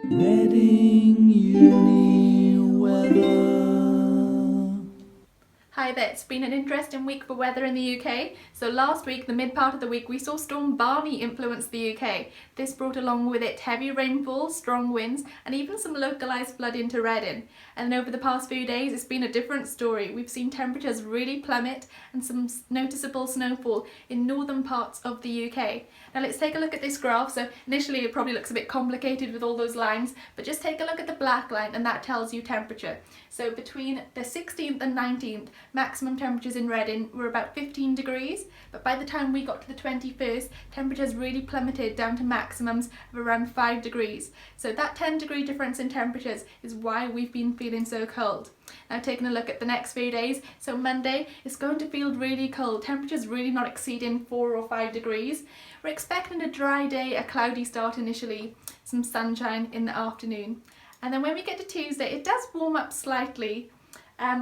Reading Uni weather. Hi there, it's been an interesting week for weather in the UK. So last week, the mid part of the week, we saw Storm Barney influence the UK. This brought along with it heavy rainfall, strong winds, and even some localised flood into Reading. And over the past few days, it's been a different story. We've seen temperatures really plummet and some noticeable snowfall in northern parts of the UK. Now let's take a look at this graph. So initially it probably looks a bit complicated with all those lines, but just take a look at the black line and that tells you temperature. So between the 16th and 19th, maximum temperatures in Reading were about 15 degrees, but by the time we got to the 21st, temperatures really plummeted down to maximums of around 5 degrees. So that 10-degree difference in temperatures is why we've been feeling so cold. Now taking a look at the next few days, so Monday is going to feel really cold, temperatures really not exceeding 4 or 5 degrees. We're expecting a dry day, a cloudy start initially, some sunshine in the afternoon. And then when we get to Tuesday, it does warm up slightly,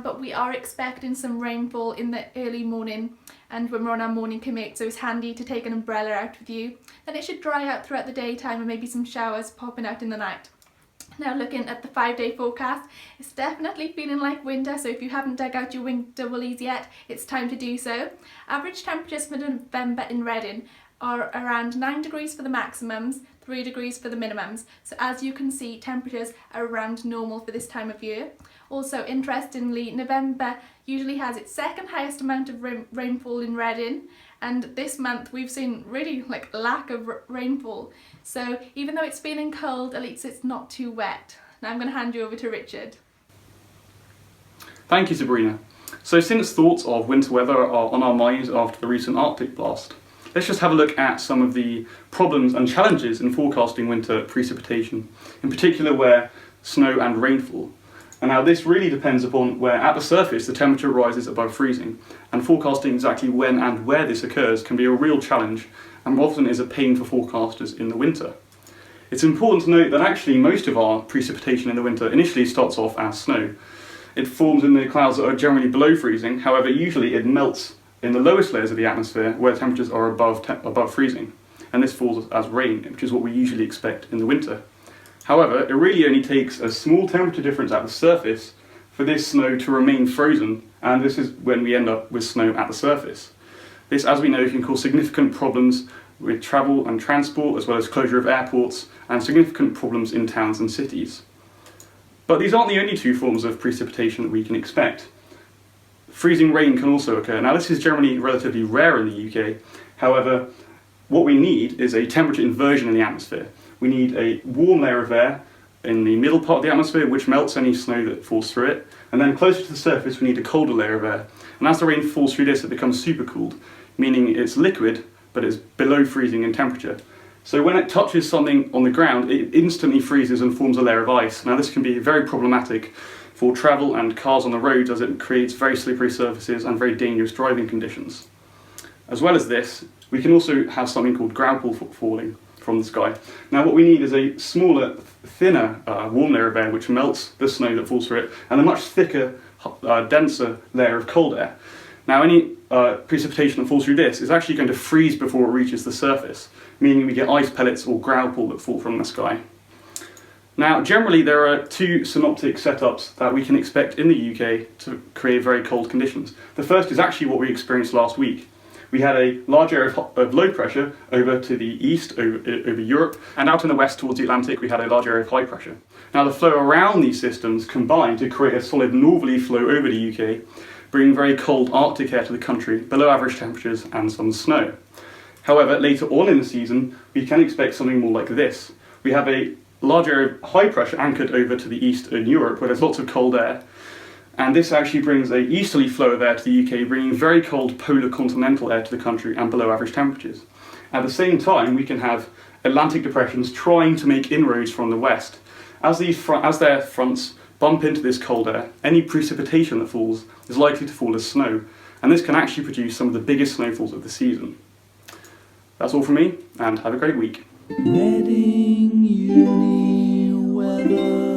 but we are expecting some rainfall in the early morning and when we're on our morning commute, so it's handy to take an umbrella out with you. Then it should dry out throughout the daytime and maybe some showers popping out in the night. Now looking at the 5-day forecast, it's definitely feeling like winter, so if you haven't dug out your winter woolies yet, it's time to do so. Average temperatures for November in Reading are around 9 degrees for the maximums, 3 degrees for the minimums. So as you can see, temperatures are around normal for this time of year. Also, interestingly, November usually has its second highest amount of rainfall in Reading, and this month we've seen really lack of rainfall. So even though it's feeling cold, at least it's not too wet. Now I'm going to hand you over to Richard. Thank you, Sabrina. So since thoughts of winter weather are on our minds after the recent Arctic blast, let's just have a look at some of the problems and challenges in forecasting winter precipitation, in particular where snow and rainfall. And now this really depends upon where at the surface the temperature rises above freezing, and forecasting exactly when and where this occurs can be a real challenge and often is a pain for forecasters in the winter. It's important to note that actually most of our precipitation in the winter initially starts off as snow. It forms in the clouds that are generally below freezing, however usually it melts in the lowest layers of the atmosphere where temperatures are above freezing, and this falls as rain, which is what we usually expect in the winter. However, it really only takes a small temperature difference at the surface for this snow to remain frozen, and this is when we end up with snow at the surface. This, as we know, can cause significant problems with travel and transport, as well as closure of airports, and significant problems in towns and cities. But these aren't the only two forms of precipitation that we can expect. Freezing rain can also occur. Now this is generally relatively rare in the UK, however, what we need is a temperature inversion in the atmosphere. We need a warm layer of air in the middle part of the atmosphere which melts any snow that falls through it, and then closer to the surface we need a colder layer of air. And as the rain falls through this, it becomes supercooled, meaning it's liquid but it's below freezing in temperature. So when it touches something on the ground, it instantly freezes and forms a layer of ice. Now this can be very problematic for travel and cars on the roads, as it creates very slippery surfaces and very dangerous driving conditions. As well as this, we can also have something called graupel falling from the sky. Now what we need is a smaller, thinner, warm layer of air which melts the snow that falls through it, and a much thicker, denser layer of cold air. Now any precipitation that falls through this is actually going to freeze before it reaches the surface, meaning we get ice pellets or graupel that fall from the sky. Now generally there are two synoptic setups that we can expect in the UK to create very cold conditions. The first is actually what we experienced last week. We had a large area of low pressure over to the east, over Europe, and out in the west towards the Atlantic we had a large area of high pressure. Now the flow around these systems combine to create a solid northerly flow over the UK, bringing very cold Arctic air to the country, below average temperatures and some snow. However, later on in the season we can expect something more like this. We have a large area of high pressure anchored over to the east in Europe where there's lots of cold air, and this actually brings a easterly flow of air to the UK, bringing very cold polar continental air to the country and below average temperatures. At the same time we can have Atlantic depressions trying to make inroads from the west. As their fronts bump into this cold air, any precipitation that falls is likely to fall as snow, and this can actually produce some of the biggest snowfalls of the season. That's all from me, and have a great week. Reading Uni weather.